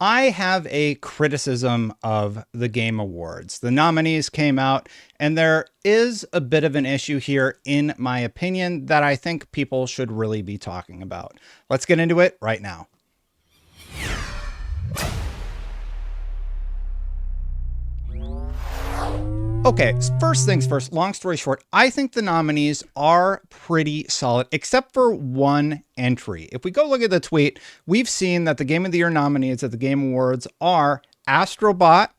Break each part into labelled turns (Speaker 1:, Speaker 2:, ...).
Speaker 1: I have a criticism of the Game Awards. The nominees came out, and there is a bit of an issue here, in my opinion, that I think people should really be talking about. Let's get into it right now. Okay, first things first, long story short, I think the nominees are pretty solid, except for one entry. If we go look at the tweet, we've seen that the Game of the Year nominees at the Game Awards are Astrobot,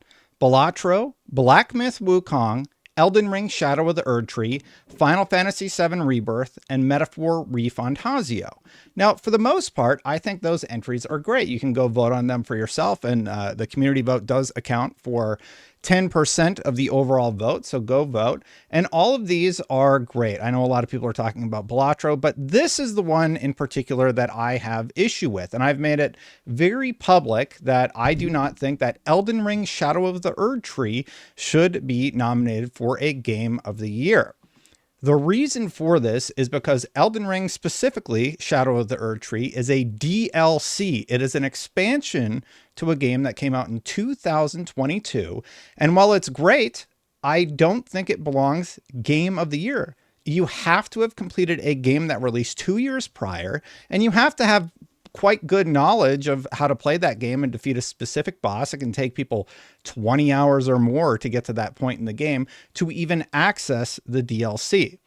Speaker 1: Balatro, Black Myth Wukong, Elden Ring Shadow of the Erdtree, Final Fantasy VII Rebirth, and Metaphor ReFantazio. Now, for the most part, I think those entries are great. You can go vote on them for yourself, and the community vote does account for 10% of the overall vote, so go vote. And all of these are great. I know a lot of people are talking about Balatro, but this is the one in particular that I have issue with. And I've made it very public that I do not think that Elden Ring Shadow of the Erdtree should be nominated for a Game of the Year. The reason for this is because Elden Ring, specifically Shadow of the Erdtree, is a DLC. It is an expansion to a game that came out in 2022. And while it's great, I don't think it belongs Game of the Year. You have to have completed a game that released 2 years prior, and you have to have quite good knowledge of how to play that game and defeat a specific boss. It can take people 20 hours or more to get to that point in the game to even access the DLC.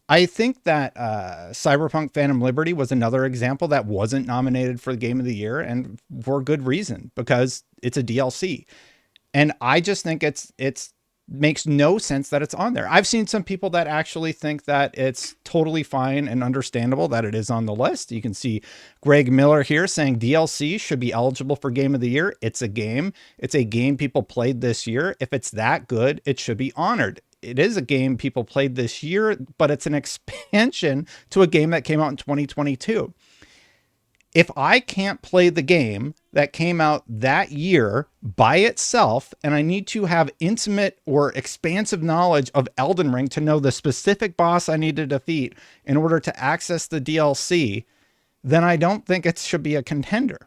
Speaker 1: I think that Cyberpunk Phantom Liberty was another example that wasn't nominated for the Game of the Year, and for good reason, because it's a DLC. And I just think it's makes no sense that it's on there. I've seen some people that actually think that it's totally fine and understandable that it is on the list. You can see Greg Miller here saying DLC should be eligible for Game of the Year. It's a game. It's a game people played this year. If it's that good, it should be honored. It is a game people played this year, but it's an expansion to a game that came out in 2022. If I can't play the game that came out that year by itself, and I need to have intimate or expansive knowledge of Elden Ring to know the specific boss I need to defeat in order to access the DLC, then I don't think it should be a contender.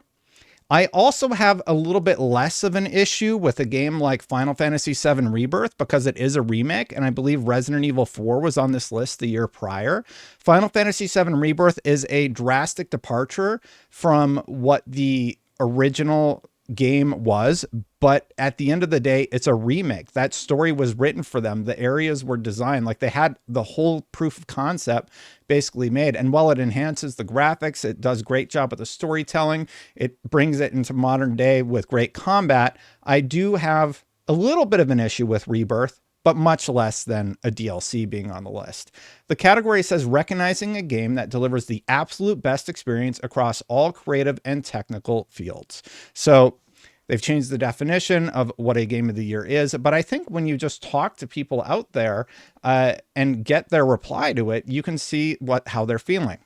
Speaker 1: I also have a little bit less of an issue with a game like Final Fantasy VII Rebirth because it is a remake, and I believe Resident Evil 4 was on this list the year prior. Final Fantasy VII Rebirth is a drastic departure from what the original game was, but at the end of the day, it's a remake. That story was written for them. The areas were designed, like they had the whole proof of concept basically made. And while it enhances the graphics, it does a great job with the storytelling, it brings it into modern day with great combat. I do have a little bit of an issue with Rebirth, but much less than a DLC being on the list. The category says recognizing a game that delivers the absolute best experience across all creative and technical fields. So they've changed the definition of what a Game of the Year is, but I think when you just talk to people out there and get their reply to it, you can see how they're feeling.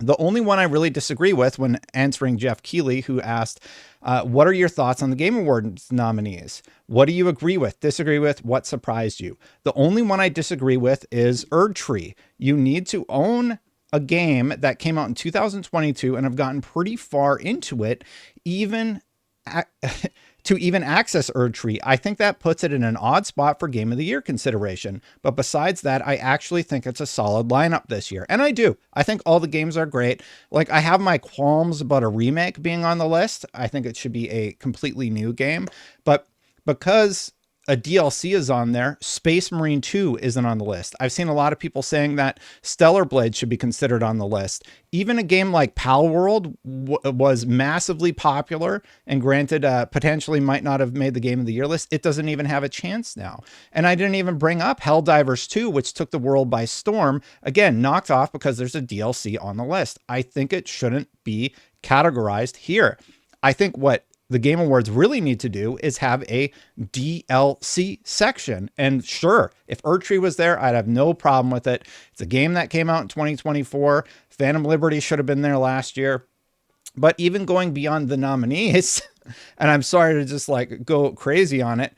Speaker 1: The only one I really disagree with, when answering Jeff Keighley, who asked, what are your thoughts on the Game Awards nominees? What do you agree with, disagree with? What surprised you? The only one I disagree with is Erdtree. You need to own a game that came out in 2022 and have gotten pretty far into it, even to even access Erdtree. I think that puts it in an odd spot for Game of the Year consideration. But besides that, I actually think it's a solid lineup this year. And I do. I think all the games are great. Like, I have my qualms about a remake being on the list. I think it should be a completely new game. But because a DLC is on there, Space Marine 2 isn't on the list. I've seen a lot of people saying that Stellar Blade should be considered on the list. Even a game like Palworld was massively popular, and granted, potentially might not have made the Game of the Year list. It doesn't even have a chance now. And I didn't even bring up Helldivers 2, which took the world by storm. Again, knocked off because there's a DLC on the list. I think it shouldn't be categorized here. I think what the Game Awards really need to do is have a DLC section. And sure, if Erdtree was there, I'd have no problem with it. It's a game that came out in 2024. Phantom Liberty should have been there last year. But even going beyond the nominees, and I'm sorry to just like go crazy on it,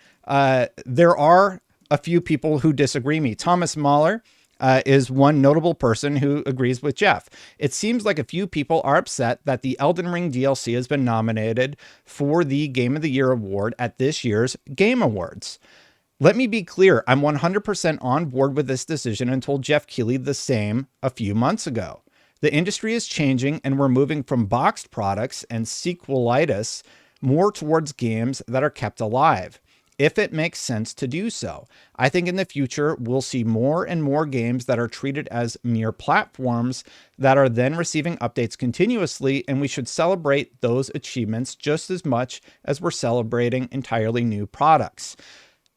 Speaker 1: there are a few people who disagree me. Thomas Mahler is one notable person who agrees with Jeff. It seems like a few people are upset that the Elden Ring DLC has been nominated for the Game of the Year award at this year's Game Awards. Let me be clear, I'm 100% on board with this decision and told Jeff Keighley the same a few months ago. The industry is changing and we're moving from boxed products and sequelitis more towards games that are kept alive, if it makes sense to do so. I think in the future, we'll see more and more games that are treated as mere platforms that are then receiving updates continuously, and we should celebrate those achievements just as much as we're celebrating entirely new products.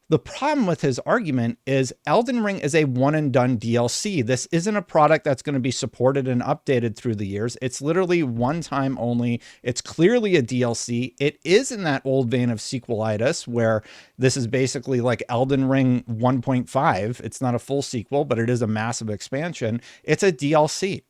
Speaker 1: The problem with his argument is Elden Ring is a one and done DLC. This isn't a product that's going to be supported and updated through the years. It's literally one time only. It's clearly a DLC. It is in that old vein of sequelitis, where this is basically like Elden Ring 1.5. It's not a full sequel, but it is a massive expansion. It's a DLC.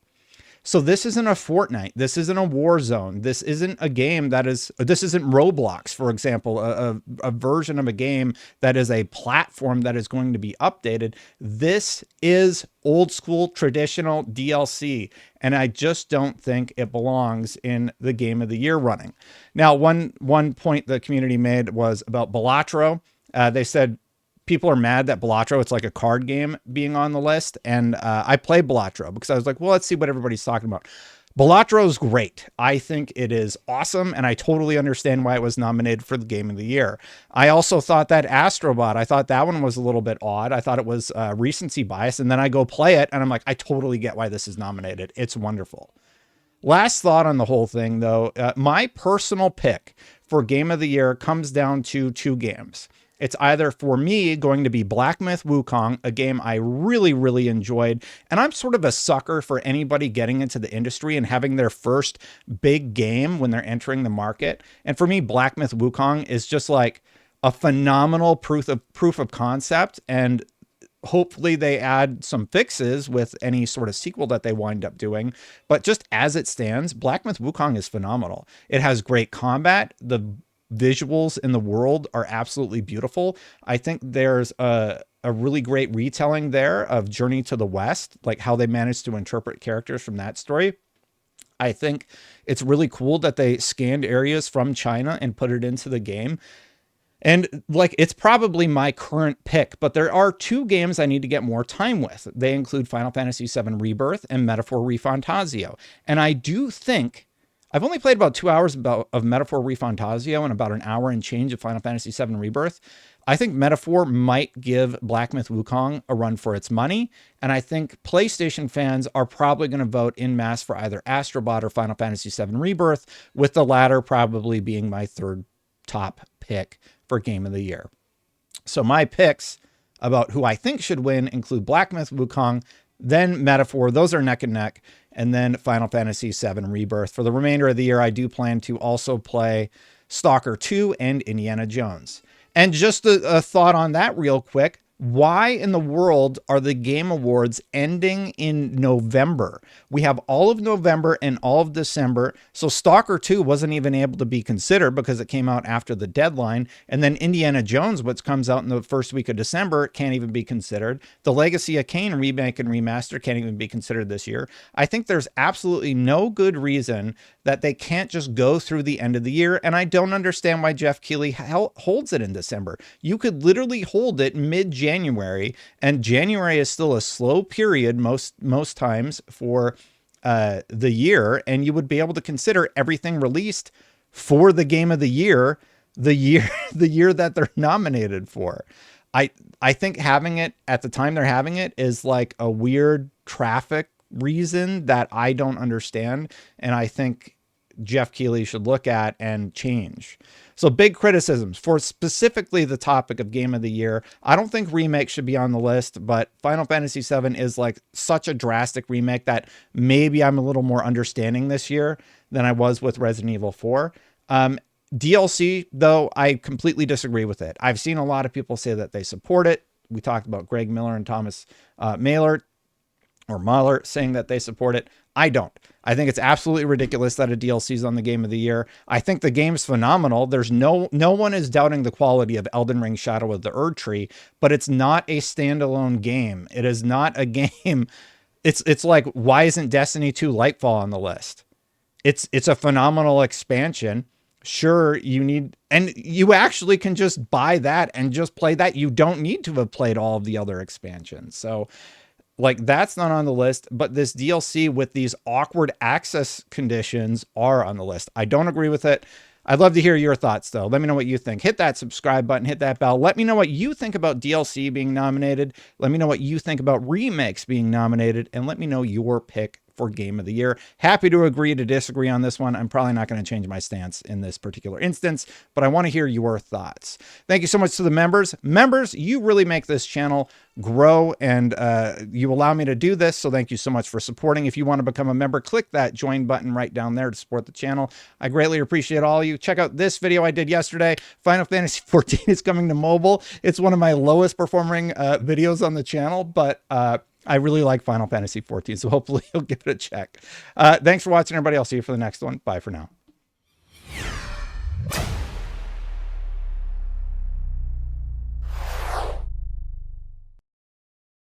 Speaker 1: So this isn't a Fortnite. This isn't a Warzone. This isn't a game this isn't Roblox, for example, a version of a game that is a platform that is going to be updated. This is old school, traditional DLC. And I just don't think it belongs in the Game of the Year running. Now, one point the community made was about Balatro. They said, people are mad that Balatro, it's like a card game, being on the list. And I play Balatro because I was like, well, let's see what everybody's talking about. Balatro is great. I think it is awesome. And I totally understand why it was nominated for the Game of the Year. I also thought that Astrobot, I thought that one was a little bit odd. I thought it was recency bias. And then I go play it and I'm like, I totally get why this is nominated. It's wonderful. Last thought on the whole thing, though, my personal pick for Game of the Year comes down to two games. It's either, for me, going to be Black Myth Wukong, a game I really, really enjoyed. And I'm sort of a sucker for anybody getting into the industry and having their first big game when they're entering the market. And for me, Black Myth Wukong is just like a phenomenal proof of concept. And hopefully they add some fixes with any sort of sequel that they wind up doing. But just as it stands, Black Myth Wukong is phenomenal. It has great combat. The visuals in the world are absolutely beautiful. I think there's a really great retelling there of Journey to the West, like how they managed to interpret characters from that story. I think it's really cool that they scanned areas from China and put it into the game. And like, it's probably my current pick, but there are two games I need to get more time with. They include Final Fantasy VII Rebirth and Metaphor ReFantazio. And I do think I've only played about 2 hours of Metaphor ReFantazio and about an hour and change of Final Fantasy VII Rebirth. I think Metaphor might give Black Myth Wukong a run for its money. And I think PlayStation fans are probably going to vote en masse for either Astrobot or Final Fantasy VII Rebirth, with the latter probably being my third top pick for Game of the Year. So my picks about who I think should win include Black Myth Wukong, then Metaphor. Those are neck and neck. And then Final Fantasy VII Rebirth. For the remainder of the year, I do plan to also play Stalker 2 and Indiana Jones. And just a thought on that real quick. Why in the world are the Game Awards ending in November? We have all of November and all of December. So Stalker 2 wasn't even able to be considered because it came out after the deadline. And then Indiana Jones, which comes out in the first week of December, can't even be considered. The Legacy of Kain remake and remaster can't even be considered this year. I think there's absolutely no good reason that they can't just go through the end of the year. And I don't understand why Jeff Keighley holds it in December. You could literally hold it mid-January, and January is still a slow period most times for the year, and you would be able to consider everything released for the Game of the Year, the year that they're nominated for. I think having it at the time they're having it is like a weird traffic reason that I don't understand, and I think Jeff Keighley should look at and change. So big criticisms for specifically the topic of Game of the Year. I don't think Remakes should be on the list, but Final Fantasy VII is like such a drastic remake that maybe I'm a little more understanding this year than I was with Resident Evil 4. DLC, though, I completely disagree with it. I've seen a lot of people say that they support it. We talked about Greg Miller and Thomas Mahler saying that they support it. I don't. I think it's absolutely ridiculous that a DLC is on the Game of the Year. I think the game's phenomenal. There's no one is doubting the quality of Elden Ring Shadow of the Erdtree, but it's not a standalone game. It is not a game. It's like, why isn't Destiny 2 Lightfall on the list? It's a phenomenal expansion. Sure, you need, and you actually can just buy that and just play that. You don't need to have played all of the other expansions. So like, that's not on the list, but this DLC with these awkward access conditions are on the list. I don't agree with it. I'd love to hear your thoughts, though. Let me know what you think. Hit that subscribe button, hit that bell. Let me know what you think about DLC being nominated. Let me know what you think about remakes being nominated, and let me know your pick for Game of the Year. Happy to agree to disagree on this one. I'm probably not going to change my stance in this particular instance, but I want to hear your thoughts. Thank you so much to the members. Members, you really make this channel grow, and you allow me to do this, so thank you so much for supporting. If you want to become a member, click that join button right down there to support the channel. I greatly appreciate all of you. Check out this video I did yesterday. Final Fantasy 14 is coming to mobile. It's one of my lowest performing videos on the channel, but I really like Final Fantasy 14, so hopefully you'll give it a check. Thanks for watching, everybody. I'll see you for the next one. Bye for now.